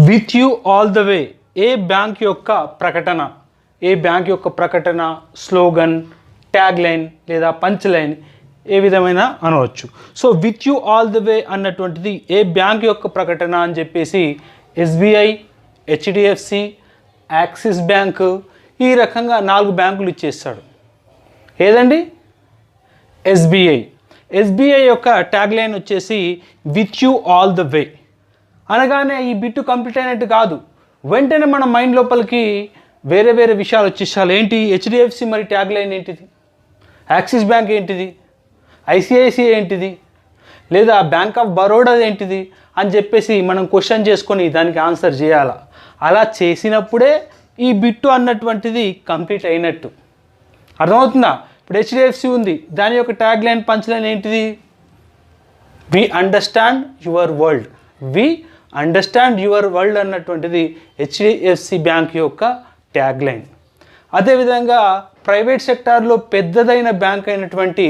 With you all the way A bank యొక్క ప్రకటన slogan, tag line లేదా punch line ఏ విధమైన అనవచ్చు. So with you all the way అన్నటువంటిది ఏ బ్యాంక్ యొక్క ప్రకటన అని చెప్పేసి ఎస్బీఐ, హెచ్డిఎఫ్సి, యాక్సిస్ బ్యాంకు ఈ రకంగా 4 బ్యాంకులు ఇచ్చేస్తాడు. ఏదండి? ఎస్బీఐ యొక్క ట్యాగ్ లైన్ వచ్చేసి with you all the way అనగానే ఈ బిట్టు కంప్లీట్ అయినట్టు కాదు. వెంటనే మన మైండ్ లోపలికి వేరే వేరే విషయాలు వచ్చేసాలి. ఏంటి? హెచ్డిఎఫ్సి మరి ట్యాగ్ లైన్ ఏంటిది? యాక్సిస్ బ్యాంక్ ఏంటిది? ఐసిఐసిఐ ఏంటిది? లేదా బ్యాంక్ ఆఫ్ బరోడా ఏంటిది అని చెప్పేసి మనం క్వశ్చన్ చేసుకొని దానికి ఆన్సర్ చేయాలా. అలా చేసినప్పుడే ఈ బిట్టు అన్నటువంటిది కంప్లీట్ అయినట్టు. అర్థమవుతుందా? ఇప్పుడు హెచ్డిఎఫ్సి ఉంది, దాని యొక్క ట్యాగ్ లైన్ పంచ్ లైన్ ఏంటిది? వి అండర్స్టాండ్ యువర్ వరల్డ్ అన్నటువంటిది హెచ్డిఎఫ్సి బ్యాంక్ యొక్క ట్యాగ్ లైన్. అదేవిధంగా ప్రైవేట్ సెక్టార్లో పెద్దదైన బ్యాంక్ అయినటువంటి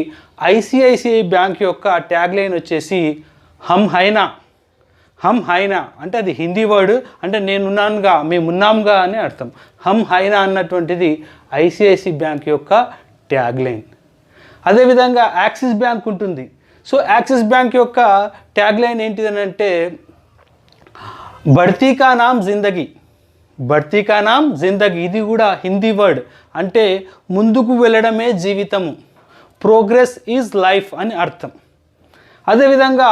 ఐసిఐసిఐ బ్యాంక్ యొక్క ట్యాగ్ లైన్ వచ్చేసి హమ్ హైనా అంటే అది హిందీ వర్డ్, అంటే నేనున్నానుగా, మేమున్నాంగా అని అర్థం. హమ్ హైనా అన్నటువంటిది ఐసిఐసిఐ బ్యాంక్ యొక్క ట్యాగ్ లైన్. అదేవిధంగా యాక్సిస్ బ్యాంక్ ఉంటుంది. సో యాక్సిస్ బ్యాంక్ యొక్క ట్యాగ్ లైన్ ఏంటిదని అంటే బడ్తీ కా నామ్ జిందగీ. ఇది కూడా హిందీ వర్డ్, అంటే ముందుకు వెళ్ళడమే జీవితము, ప్రోగ్రెస్ ఈజ్ లైఫ్ అని అర్థం. అదేవిధంగా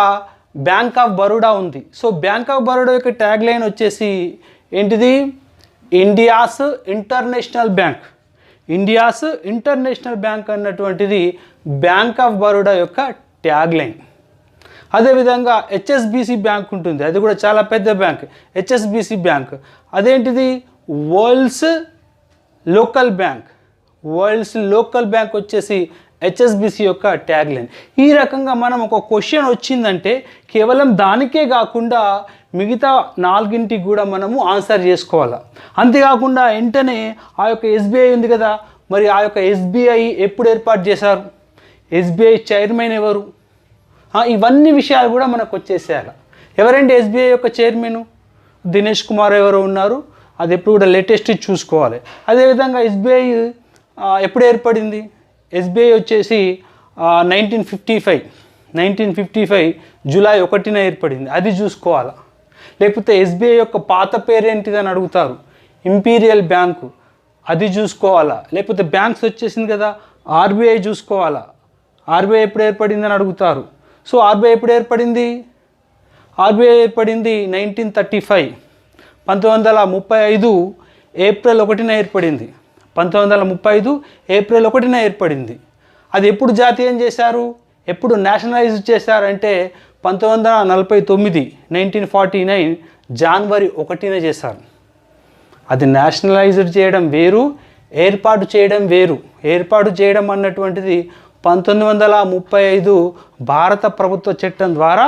బ్యాంక్ ఆఫ్ బరోడా ఉంది. సో బ్యాంక్ ఆఫ్ బరోడా యొక్క ట్యాగ్ లైన్ వచ్చేసి ఏంటిది? ఇండియాస్ ఇంటర్నేషనల్ బ్యాంక్ అన్నటువంటిది బ్యాంక్ ఆఫ్ బరోడా యొక్క ట్యాగ్ లైన్. అదేవిధంగా హెచ్ఎస్బిసి బ్యాంక్ ఉంటుంది, అది కూడా చాలా పెద్ద బ్యాంక్. హెచ్ఎస్బిసి బ్యాంక్ అదేంటిది? వరల్డ్స్ లోకల్ బ్యాంక్ వచ్చేసి హెచ్ఎస్బిసి యొక్క ట్యాగ్ లైన్. ఈ రకంగా మనం ఒక క్వశ్చన్ వచ్చిందంటే కేవలం దానికే కాకుండా మిగతా 4ంటికి కూడా మనము ఆన్సర్ చేసుకోవాలి. అంతేకాకుండా వెంటనే ఆ యొక్క ఎస్బీఐ ఉంది కదా, మరి ఆ యొక్క ఎస్బీఐ ఎప్పుడు ఏర్పాటు చేశారు? ఎస్బీఐ చైర్మన్ ఎవరు? ఇవన్నీ విషయాలు కూడా మనకు వచ్చేసేయాలి. ఎవరంటే ఎస్బీఐ యొక్క చైర్మన్? దినేష్ కుమార్ ఎవరో ఉన్నారు, అది ఎప్పుడు కూడా లేటెస్ట్ చూసుకోవాలి. అదేవిధంగా ఎస్బీఐ ఎప్పుడు ఏర్పడింది? ఎస్బీఐ వచ్చేసి 1955 జూలై 1న ఏర్పడింది, అది చూసుకోవాలి. లేకపోతే ఎస్బీఐ యొక్క పాత పేరు ఏంటిదని అడుగుతారు, ఇంపీరియల్ బ్యాంకు, అది చూసుకోవాలా. లేకపోతే బ్యాంక్స్ వచ్చేసింది కదా, ఆర్బీఐ చూసుకోవాలా. ఆర్బీఐ ఎప్పుడు ఏర్పడిందని అడుగుతారు. సో ఆర్బీఐ ఎప్పుడు ఏర్పడింది? ఆర్బీఐ ఏర్పడింది 1935 ఏప్రిల్ 1న ఏర్పడింది. 1935 ఏప్రిల్ 1న ఏర్పడింది. అది ఎప్పుడు జాతీయం చేశారు, ఎప్పుడు నేషనలైజ్ చేశారంటే 1949 జనవరి 1న చేశారు. అది నేషనలైజ్డ్ చేయడం వేరు, ఏర్పాటు చేయడం వేరు. ఏర్పాటు చేయడం అన్నటువంటిది 1935 భారత ప్రభుత్వ చట్టం ద్వారా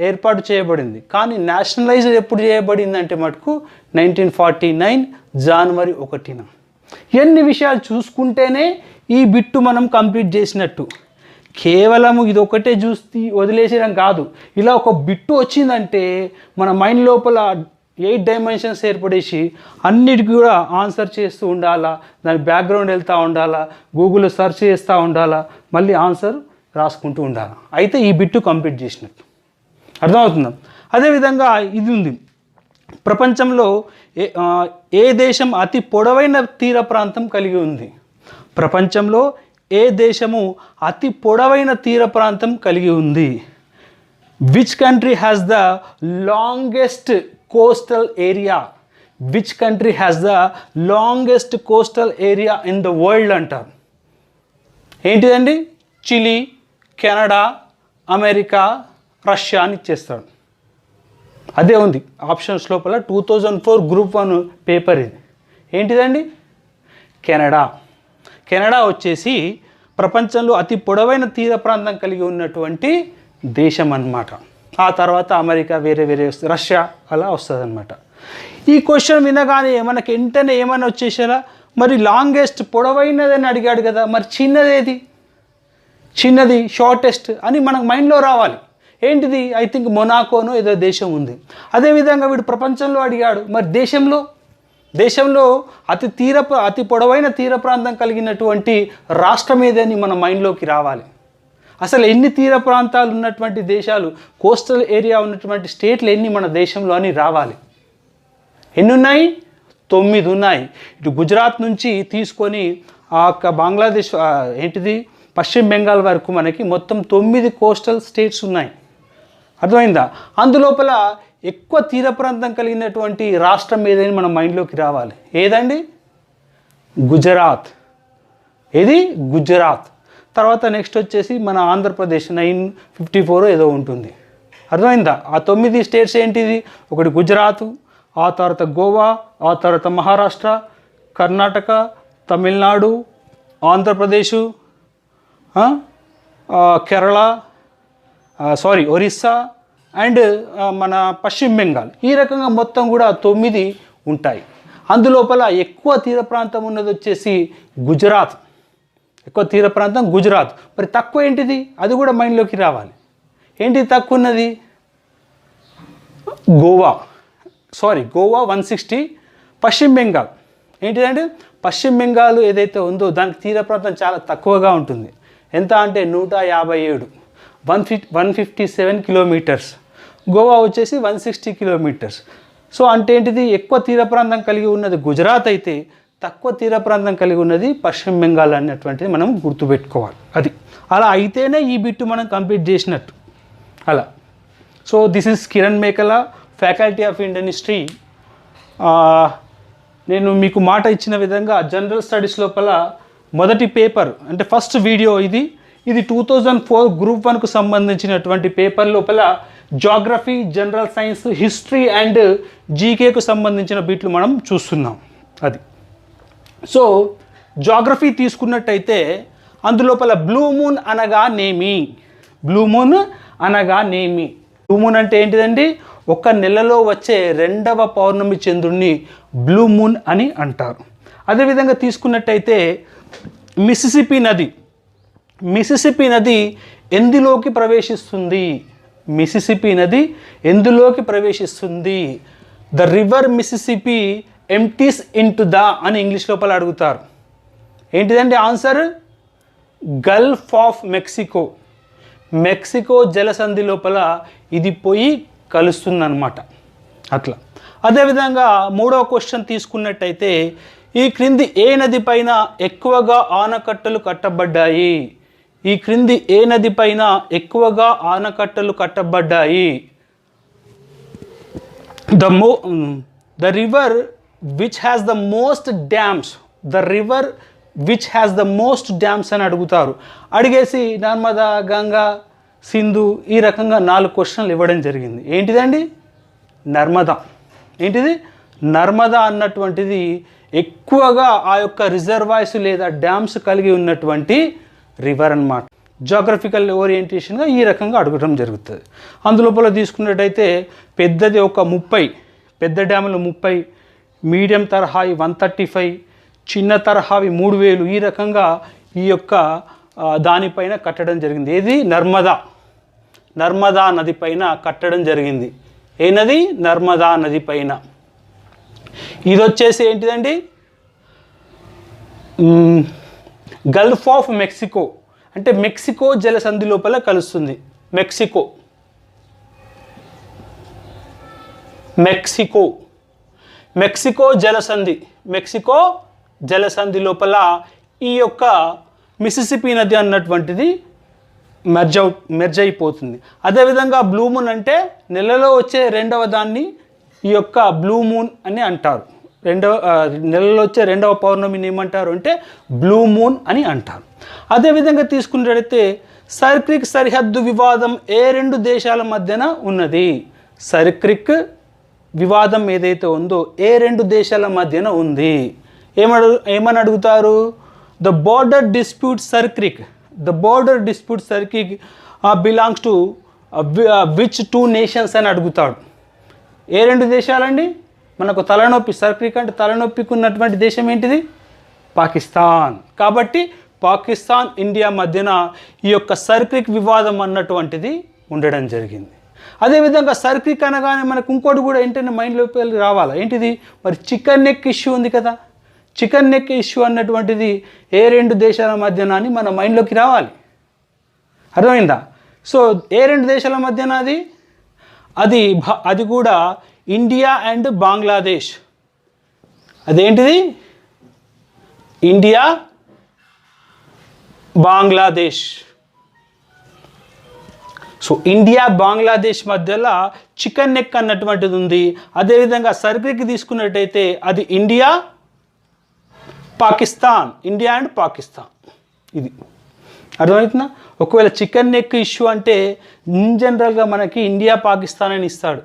ఏర్పాటు చేయబడింది. కానీ నేషనలైజ్డ్ ఎప్పుడు చేయబడింది అంటే మటుకు 1949 జనవరి 1న. ఎన్ని విషయాలు చూసుకుంటేనే ఈ బిట్టు మనం కంప్లీట్ చేసినట్టు. కేవలం ఇది ఒకటే చూసి వదిలేసేయడం కాదు. ఇలా ఒక బిట్టు వచ్చిందంటే మన మైండ్ లోపల 8 డైమెన్షన్స్ ఏర్పడేసి అన్నిటికీ కూడా ఆన్సర్ చేస్తూ ఉండాలా, దాని బ్యాక్గ్రౌండ్ వెళ్తూ ఉండాలా, గూగుల్లో సెర్చ్ చేస్తూ ఉండాలా, మళ్ళీ ఆన్సర్ రాసుకుంటూ ఉండాలి. అయితే ఈ బిట్టు కంప్లీట్ చేసినట్టు. అర్థమవుతుందా? అదేవిధంగా ఇది ఉంది, ప్రపంచంలో ఏ దేశం అతి పొడవైన తీర ప్రాంతం కలిగి ఉంది? ప్రపంచంలో ఏ దేశము అతి పొడవైన తీర ప్రాంతం కలిగి ఉంది? Which country has the longest coastal area? Coastal area in the world అంటారు. ఏంటిదండి? చిలీ, కెనడా, అమెరికా, రష్యా అని ఇచ్చేస్తాడు. అదే ఉంది ఆప్షన్స్ లోపల. 2004 గ్రూప్ 1 పేపర్ ఇది. ఏంటిదండి? కెనడా వచ్చేసి ప్రపంచంలో అతి పొడవైన తీర ప్రాంతం కలిగి ఉన్నటువంటి దేశం అన్నమాట. ఆ తర్వాత అమెరికా, వేరే రష్యా అలా వస్తుంది అన్నమాట. ఈ క్వశ్చన్ వినగానే మనకి వెంటనే ఏమైనా వచ్చేసేలా, మరి లాంగెస్ట్ పొడవైనదని అడిగాడు కదా, మరి చిన్నది షార్టెస్ట్ అని మనకు మైండ్లో రావాలి. ఏంటిది? ఐ థింక్ మొనాకోనో ఏదో దేశం ఉంది. అదేవిధంగా వీడు ప్రపంచంలో అడిగాడు, మరి దేశంలో అతి పొడవైన తీర ప్రాంతం కలిగినటువంటి రాష్ట్రం ఏదని మన మైండ్లోకి రావాలి. అసలు ఎన్ని తీర ప్రాంతాలు ఉన్నటువంటి దేశాలు, కోస్టల్ ఏరియా ఉన్నటువంటి స్టేట్లు ఎన్ని మన దేశంలో అని రావాలి. ఎన్ని ఉన్నాయి? 9 ఉన్నాయి. ఇటు గుజరాత్ నుంచి తీసుకొని బంగ్లాదేశ్ పశ్చిమ బెంగాల్ వరకు మనకి మొత్తం 9 కోస్టల్ స్టేట్స్ ఉన్నాయి. అర్థమైందా? అందులోపల ఎక్కువ తీర ప్రాంతం కలిగినటువంటి రాష్ట్రం ఏదైనా మన మైండ్లోకి రావాలి. ఏదండి? గుజరాత్. ఏది? గుజరాత్. తర్వాత నెక్స్ట్ వచ్చేసి మన ఆంధ్రప్రదేశ్ 954 ఏదో ఉంటుంది. అర్థమైందా? ఆ 9 స్టేట్స్ ఏంటిది? ఒకటి గుజరాత్, ఆ తర్వాత గోవా, ఆ తర్వాత మహారాష్ట్ర, కర్ణాటక, తమిళనాడు, ఆంధ్రప్రదేశ్, కేరళ, ఒరిస్సా అండ్ మన పశ్చిమ బెంగాల్. ఈ రకంగా మొత్తం కూడా 9 ఉంటాయి. అందులోపల ఎక్కువ తీర ప్రాంతం ఉన్నది వచ్చేసి గుజరాత్. ఎక్కువ తీర ప్రాంతం గుజరాత్. మరి తక్కువ ఏంటిది? అది కూడా మైండ్లోకి రావాలి. ఏంటిది తక్కువ ఉన్నది? గోవా 160. పశ్చిమ బెంగాల్ ఏంటిదంటే పశ్చిమ బెంగాల్ ఏదైతే ఉందో దానికి తీర ప్రాంతం చాలా తక్కువగా ఉంటుంది. ఎంత అంటే 157, 157 కిలోమీటర్స్. గోవా వచ్చేసి 160 కిలోమీటర్స్. సో అంటే ఏంటిది? ఎక్కువ తీర ప్రాంతం కలిగి ఉన్నది గుజరాత్ అయితే తక్కువ తీర ప్రాంతం కలిగి ఉన్నది పశ్చిమ బెంగాల్ అన్నటువంటిది మనం గుర్తుపెట్టుకోవాలి. అది అలా అయితేనే ఈ బిట్టు మనం కంప్లీట్ చేసినట్టు అలా. సో దిస్ ఈజ్ కిరణ్ మేకల, ఫ్యాకల్టీ ఆఫ్ ఇండియన్ హిస్టరీ. నేను మీకు మాట ఇచ్చిన విధంగా జనరల్ స్టడీస్ లోపల మొదటి పేపర్ అంటే ఫస్ట్ వీడియో ఇది 2004 గ్రూప్ 1కు సంబంధించినటువంటి పేపర్ లోపల geography, general science, history and జీకేకు సంబంధించిన బిట్లు మనం చూస్తున్నాం. అది సో జాగ్రఫీ తీసుకున్నట్టయితే అందులోపల బ్లూ మూన్ అనగానేమి? బ్లూ మూన్ అంటే ఏంటిదండి? ఒక నెలలో వచ్చే 2వ పౌర్ణమి చంద్రుడిని బ్లూ మూన్ అని అంటారు. అదేవిధంగా తీసుకున్నట్టయితే మిసిసిపి నది ఎందులోకి ప్రవేశిస్తుంది? The river Mississippi empties into the అని ఇంగ్లీష్ లోపల అడుగుతారు. ఏంటిదండి ఆన్సర్? గల్ఫ్ ఆఫ్ మెక్సికో జలసంధి లోపల ఇది పోయి కలుస్తుందన్నమాట. అట్లా. అదేవిధంగా 3వ క్వశ్చన్ తీసుకున్నట్టయితే ఈ క్రింది ఏ నది పైన ఎక్కువగా ఆనకట్టలు కట్టబడ్డాయి? The river which has the most dams అని అడుగుతారు. అడిగేసి నర్మదా, గంగా, సింధు ఈ రకంగా 4 క్వశ్చన్లు ఇవ్వడం జరిగింది. ఏంటిదండి? నర్మదా అన్నటువంటిది ఎక్కువగా ఆ యొక్క రిజర్వాయర్స్ లేదా డ్యామ్స్ కలిగి ఉన్నటువంటి రివర్ అన్నమాట. జాగ్రఫికల్ ఓరియంటేషన్గా ఈ రకంగా అడగడం జరుగుతుంది. అందులోపల తీసుకున్నట్టయితే పెద్దది ఒక 30, పెద్ద డ్యాములు 30, మీడియం తరహావి 135, చిన్న తరహావి 3000 ఈ రకంగా ఈ యొక్క దానిపైన కట్టడం జరిగింది. ఏది? నర్మదా నది పైన కట్టడం జరిగింది. ఏ నది? నర్మదా నది పైన. ఇది వచ్చేసి ఏంటిదండి? గల్ఫ్ ఆఫ్ మెక్సికో అంటే మెక్సికో జలసంధి లోపల కలుస్తుంది. మెక్సికో జలసంధి లోపల ఈ యొక్క మిసిసిపి నది అన్నటువంటిది మెర్జ్ అయిపోతుంది. అదేవిధంగా బ్లూ మూన్ అంటే నెలలో వచ్చే 2వ దాన్ని ఈ యొక్క బ్లూ మూన్ అని అంటారు. నెలలో వచ్చే 2వ పౌర్ణమిని ఏమంటారు అంటే బ్లూ మూన్ అని అంటారు. అదేవిధంగా తీసుకున్నట్లయితే సర్క్రిక్ సరిహద్దు వివాదం ఏ 2 దేశాల మధ్యన ఉన్నది? సర్క్రిక్ వివాదం ఏదైతే ఉందో ఏ 2 దేశాల మధ్యన ఉంది? ఏమని అడుగుతారు? The border dispute Sir Creek belongs to which 2 nations అని అడుగుతాడు. ఏ 2 దేశాలండి? మనకు తలనొప్పి, సర్క్రిక్ అంటే తలనొప్పికి ఉన్నటువంటి దేశం ఏంటిది? పాకిస్తాన్. కాబట్టి పాకిస్తాన్, ఇండియా మధ్యన ఈ యొక్క సర్క్రిక్ వివాదం అన్నటువంటిది ఉండడం జరిగింది. అదేవిధంగా సర్క్రిక్ అనగానే మనకు ఇంకోటి కూడా ఏంటంటే మైండ్లోకి రావాలా, ఏంటిది మరి చికెన్ నెక్ ఇష్యూ ఉంది కదా. చికెన్ నెక్ ఇష్యూ అన్నటువంటిది ఏ రెండు దేశాల మధ్యన అని మన మైండ్లోకి రావాలి. అర్థమైందా? సో ఏ రెండు దేశాల మధ్యన అది కూడా ఇండియా అండ్ బంగ్లాదేశ్. అదేంటిది? India Bangladesh. So India Bangladesh మధ్యలో చికెన్ నెక్ అన్నటువంటిది ఉంది. అదేవిధంగా సర్క్రిక్ తీసుకున్నట్టయితే అది India Pakistan, India and Pakistan. ఇది అర్థమవుతుందా? ఒకవేళ చికెన్ నెక్ ఇష్యూ అంటే ఇన్ జనరల్గా మనకి ఇండియా పాకిస్తాన్ అని ఇస్తాడు,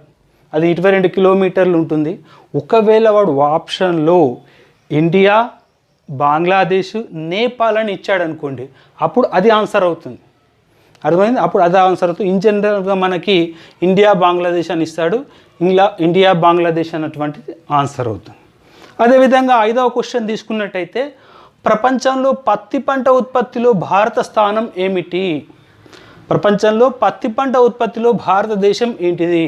అది 22 కిలోమీటర్లు ఉంటుంది. ఒకవేళ వాడు ఆప్షన్లో ఇండియా బంగ్లాదేశ్ నేపాల్ అని ఇచ్చాడు అనుకోండి, అప్పుడు అది ఆన్సర్ అవుతుంది. అర్థమైంది? అప్పుడు అది ఆన్సర్ అవుతుంది. ఇన్ జనరల్గా మనకి ఇండియా బంగ్లాదేశ్ అని ఇస్తాడు, ఇండియా బంగ్లాదేశ్ అన్నటువంటిది ఆన్సర్ అవుతుంది. అదేవిధంగా 5వ క్వశ్చన్ తీసుకున్నట్టయితే ప్రపంచంలో పత్తి పంట ఉత్పత్తిలో భారత స్థానం ఏమిటి? ప్రపంచంలో పత్తి పంట ఉత్పత్తిలో భారతదేశం ఏంటిది?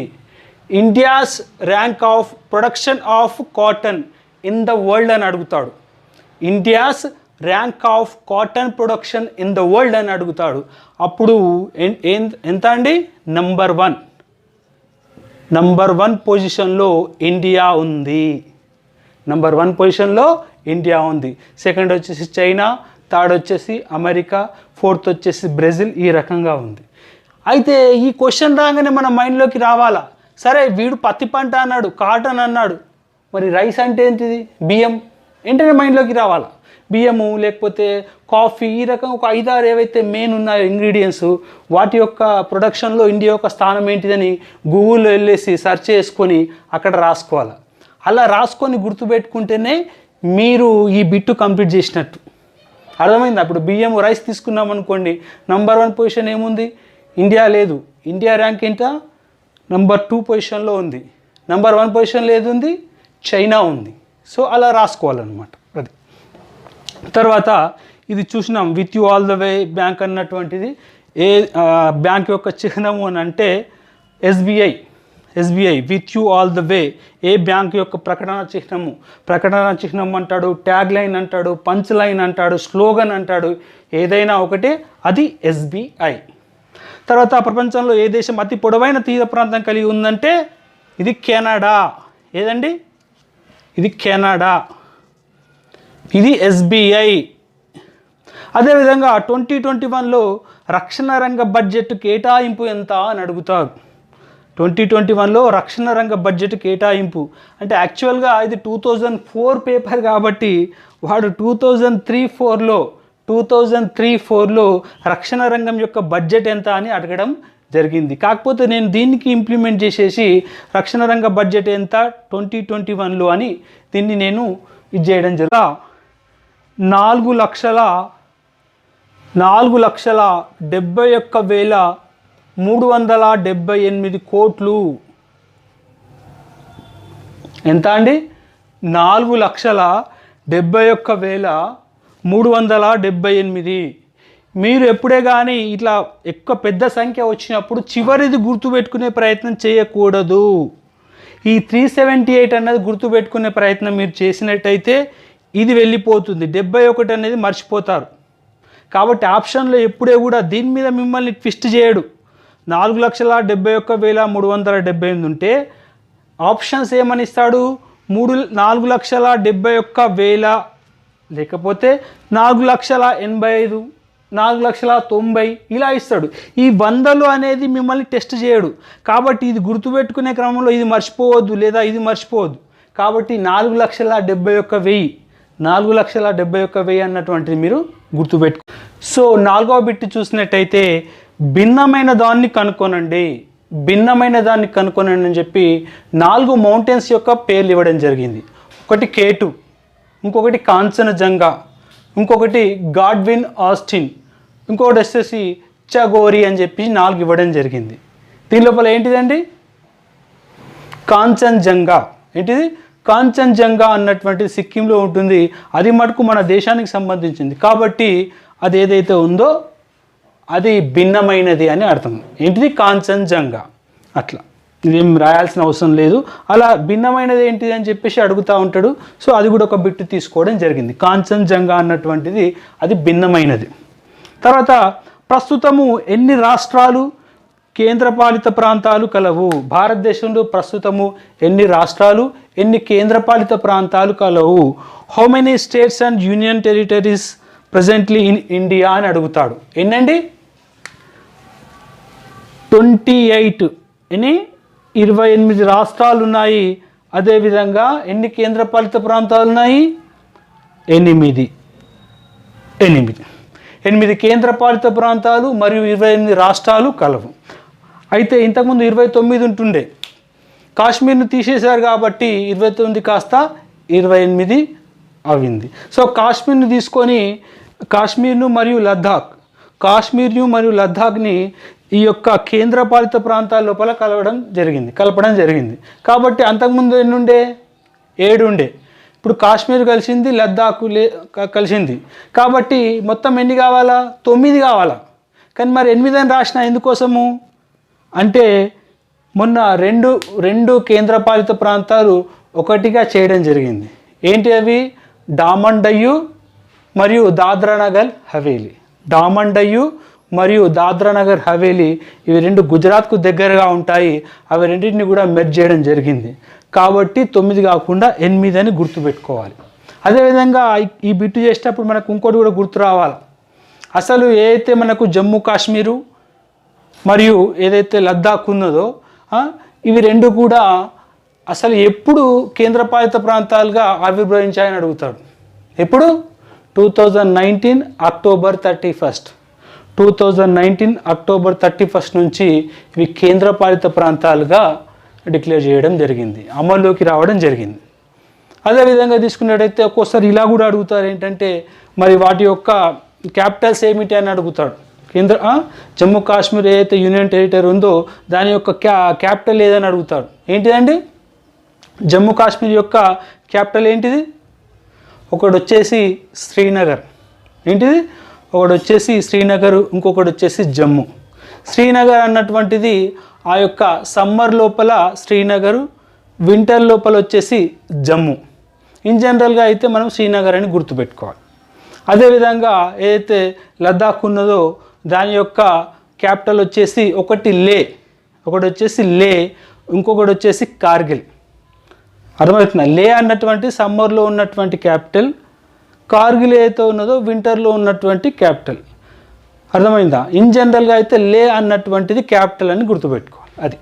India's rank of production of cotton in the world అని అడుగుతాడు. India's rank of cotton production in the world అని అడుగుతాడు. అప్పుడు ఎంత అండి? నంబర్ 1 పొజిషన్లో ఇండియా ఉంది. నంబర్ 1 పొజిషన్లో ఇండియా ఉంది. సెకండ్ వచ్చేసి చైనా, థర్డ్ వచ్చేసి అమెరికా, ఫోర్త్ వచ్చేసి బ్రెజిల్. ఈ రకంగా ఉంది. అయితే ఈ క్వశ్చన్ రాగానే మన మైండ్లోకి రావాలా, సరే వీడు పత్తి పంట అన్నాడు, కాటన్ అన్నాడు, మరి రైస్ అంటే ఏంటిది? బియ్యం. ఏంటనే మైండ్లోకి రావాలా, బియ్యము లేకపోతే కాఫీ, ఈ రకం ఒక 5-6 ఏవైతే మెయిన్ ఉన్నాయో ఇంగ్రీడియంట్స్, వాటి యొక్క ప్రొడక్షన్లో ఇండియా యొక్క స్థానం ఏంటిదని గూగుల్లో వెళ్ళేసి సెర్చ్ చేసుకొని అక్కడ రాసుకోవాలి. అలా రాసుకొని గుర్తుపెట్టుకుంటేనే మీరు ఈ బిట్టు కంప్లీట్ చేసినట్టు. అర్థమైంది? అప్పుడు బియ్యం రైస్ తీసుకున్నాం అనుకోండి, నంబర్ 1 పొజిషన్ ఏముంది? ఇండియా లేదు. ఇండియా ర్యాంక్ ఎంత? నంబర్ 2 పొజిషన్లో ఉంది. నంబర్ 1 పొజిషన్లో ఏది ఉంది? చైనా ఉంది. సో అలా రాసుకోవాలన్నమాట. అది తర్వాత ఇది చూసినాం, with you all the way bank అన్నటువంటిది ఏ బ్యాంక్ యొక్క చిహ్నము అని అంటే SBI. With you all the way A bank యొక్క ప్రకటన చిహ్నం అంటాడు, ట్యాగ్ లైన్ అంటాడు, పంచ్ లైన్ అంటాడు, స్లోగన్ అంటాడు, ఏదైనా ఒకటే, అది ఎస్బీఐ. తర్వాత ప్రపంచంలో ఏ దేశం అతి పొడవైన తీర ప్రాంతం కలిగి ఉందంటే ఇది కెనడా. ఏదండి? ఇది కెనడా. ఇది ఎస్బీఐ. అదేవిధంగా 2021లో రక్షణ రంగ బడ్జెట్ కేటాయింపు ఎంత అని అడుగుతారు. 2021లో రక్షణ రంగ బడ్జెట్ కేటాయింపు అంటే యాక్చువల్గా ఇది 2004 పేపర్ కాబట్టి వాడు 2003-4లో రక్షణ రంగం యొక్క బడ్జెట్ ఎంత అని అడగడం జరిగింది. కాకపోతే నేను దీనికి ఇంప్లిమెంట్ చేసేసి రక్షణ రంగ బడ్జెట్ ఎంత 2021లో అని దీన్ని నేను ఇది చేయడం జరిగింది. 4,71,378 కోట్లు. ఎంత అండి? 4,71,378. మీరు ఎప్పుడే కానీ ఇట్లా ఎక్కువ పెద్ద సంఖ్య వచ్చినప్పుడు చివరిది గుర్తుపెట్టుకునే ప్రయత్నం చేయకూడదు. ఈ 378 అన్నది గుర్తుపెట్టుకునే ప్రయత్నం మీరు చేసినట్టయితే ఇది వెళ్ళిపోతుంది. 71 అనేది మర్చిపోతారు. కాబట్టి ఆప్షన్లో ఎప్పుడే కూడా దీని మీద మిమ్మల్ని ట్విస్ట్ చేయడు. 4,71,378 ఉంటే ఆప్షన్స్ ఏమని ఇస్తాడు? 4,71,000 లేకపోతే 4,85,000, 4,90,000 ఇలా ఇస్తాడు. ఈ 100లు అనేది మిమ్మల్ని టెస్ట్ చేయడు. కాబట్టి ఇది గుర్తుపెట్టుకునే క్రమంలో ఇది మర్చిపోవద్దు లేదా ఇది మర్చిపోవద్దు. కాబట్టి 4,71,000, 4,71,000 అన్నటువంటిది మీరు గుర్తుపెట్టుకో. సో 4వ బిట్ చూసినట్టయితే భిన్నమైన దాన్ని కనుక్కోనండి అని చెప్పి 4 మౌంటైన్స్ యొక్క పేర్లు ఇవ్వడం జరిగింది. ఒకటి K2, ఇంకొకటి కాంచనజంగా, ఇంకొకటి గాడ్విన్ ఆస్టిన్, ఇంకొకటి వచ్చేసి చగోరి అని చెప్పి 4 ఇవ్వడం జరిగింది. దీని లోపల ఏంటిదండి? కాంచన్జంగా. ఏంటిది? కాంచన్జంగా అన్నటువంటిది సిక్కింలో ఉంటుంది. అది మటుకు మన దేశానికి సంబంధించింది కాబట్టి అది ఏదైతే ఉందో అది భిన్నమైనది అని అర్థం. ఏంటిది? కాంచన్జంగా. అట్లా ఇదేం రాయాల్సిన అవసరం లేదు. అలా భిన్నమైనది ఏంటిది అని చెప్పేసి అడుగుతూ ఉంటాడు. సో అది కూడా ఒక బిట్టు తీసుకోవడం జరిగింది. కాంచన్జంగా అన్నటువంటిది అది భిన్నమైనది. తర్వాత ప్రస్తుతము ఎన్ని రాష్ట్రాలు కేంద్రపాలిత ప్రాంతాలు కలవు? భారతదేశంలో ప్రస్తుతము ఎన్ని రాష్ట్రాలు ఎన్ని కేంద్రపాలిత ప్రాంతాలు కలవు? How many states and union territories presently in India అని అడుగుతాడు. ఎన్నండి? 28 ఎన్ని 28 రాష్ట్రాలు ఉన్నాయి. అదేవిధంగా ఎన్ని కేంద్రపాలిత ప్రాంతాలు ఉన్నాయి? 8 కేంద్రపాలిత ప్రాంతాలు మరియు 28 రాష్ట్రాలు కలవు. అయితే ఇంతకుముందు 29 ఉంటుండే, కాశ్మీర్ను తీసేశారు కాబట్టి 29 కాస్త 28 అయింది. సో కాశ్మీర్ను తీసుకొని కాశ్మీర్ను మరియు లద్దాఖ్ని ఈ యొక్క కేంద్రపాలిత ప్రాంతాల లోపల కలపడం జరిగింది. కాబట్టి అంతకుముందు ఎన్ని ఉండే? 7 ఉండే. ఇప్పుడు కాశ్మీర్ కలిసింది, లద్దాఖ్ కలిసింది. కాబట్టి మొత్తం ఎన్ని కావాలా? 9 కావాలా. కానీ మరి 8 అని రాసిన ఎందుకోసము అంటే మొన్న రెండు కేంద్రపాలిత ప్రాంతాలు ఒకటిగా చేయడం జరిగింది. ఏంటి అవి? డామన్ డయ్యు మరియు దాద్రా నగర్ హవేలీ. డామన్ డయ్యు మరియు దాద్రా నగర్ హవేలీ ఇవి 2 గుజరాత్కు దగ్గరగా ఉంటాయి. అవి రెండింటిని కూడా మెర్జ్ చేయడం జరిగింది. కాబట్టి 9 కాకుండా 8 అని గుర్తుపెట్టుకోవాలి. అదేవిధంగా ఈ బిట్టు చేసేటప్పుడు మనకు ఇంకోటి కూడా గుర్తు రావాలి. అసలు ఏదైతే మనకు జమ్మూ కాశ్మీరు మరియు ఏదైతే లద్దాఖ్ ఉన్నదో ఇవి 2 కూడా అసలు ఎప్పుడు కేంద్రపాలిత ప్రాంతాలుగా ఆవిర్భవించాయని అడుగుతాడు. ఎప్పుడు? 2019 అక్టోబర్ 31. 2019 అక్టోబర్ 31 నుంచి ఇవి కేంద్రపాలిత ప్రాంతాలుగా డిక్లేర్ చేయడం జరిగింది, అమల్లోకి రావడం జరిగింది. అదేవిధంగా తీసుకున్నట్టయితే ఒక్కోసారి ఇలా కూడా అడుగుతారు. ఏంటంటే మరి వాటి యొక్క క్యాపిటల్స్ ఏమిటి అని అడుగుతాడు. జమ్మూ కాశ్మీర్ ఏదైతే యూనియన్ టెరిటరీ ఉందో దాని యొక్క క్యాపిటల్ ఏదని అడుగుతాడు. ఏంటిదండి? జమ్మూ కాశ్మీర్ యొక్క క్యాపిటల్ ఏంటిది? ఒకటి వచ్చేసి శ్రీనగర్. ఏంటిది? ఒకటి వచ్చేసి శ్రీనగర్, ఇంకొకటి వచ్చేసి జమ్మూ. శ్రీనగర్ అన్నటువంటిది ఆ యొక్క సమ్మర్ లోపల శ్రీనగరు, వింటర్ లోపల వచ్చేసి జమ్మూ. ఇన్ జనరల్గా అయితే మనం శ్రీనగర్ అని గుర్తుపెట్టుకోవాలి. అదేవిధంగా ఏదైతే లద్దాఖ్ ఉన్నదో దాని యొక్క క్యాపిటల్ వచ్చేసి ఒకటి వచ్చేసి లే, ఇంకొకటి వచ్చేసి కార్గిల్. అర్థమవుతుందా? లే అన్నటువంటి సమ్మర్లో ఉన్నటువంటి క్యాపిటల్, కార్గిల్ ఏదైతే ఉన్నదో వింటర్లో ఉన్నటువంటి క్యాపిటల్. అర్థమైందా? ఇన్ జనరల్గా అయితే లే అన్నటువంటిది క్యాపిటల్ అని గుర్తుపెట్టుకోవాలి. అది